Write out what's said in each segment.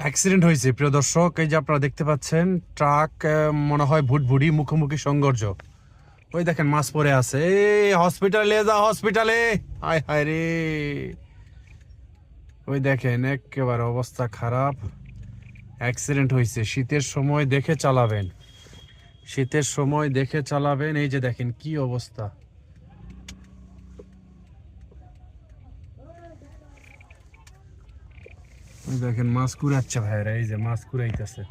Accident হয়েছে প্রিয় দর্শক, এই যে আপনারা দেখতে পাচ্ছেন ট্রাক মনে হয় ভুটভুড়ি মুখোমুখি সংঘর্ষ। ওই দেখেন মাছ পড়ে আছে, এই হসপিটালে যা, হসপিটালে। হায় হায় রে, ওই দেখেন একেবারে অবস্থা খারাপ, অ্যাক্সিডেন্ট হয়েছে। শীতের সময় দেখে চালাবেন, শীতের সময় দেখে চালাবেন। এই যে দেখেন কি অবস্থা, ওই দেখেন মাছ কুড়াচ্ছে ভাইরা, এই যে মাছ কুড়াইতেছে।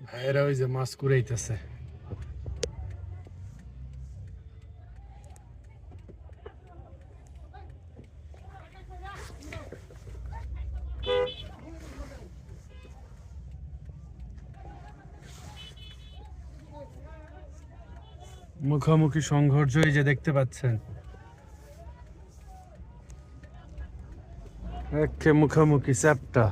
ভাইরা ওই যে মাছ কুড়াইতেছে। মুখোমুখি সংঘর্ষ, এই যে দেখতে পাচ্ছেন একে মুখোমুখি চ্যাপ্টা।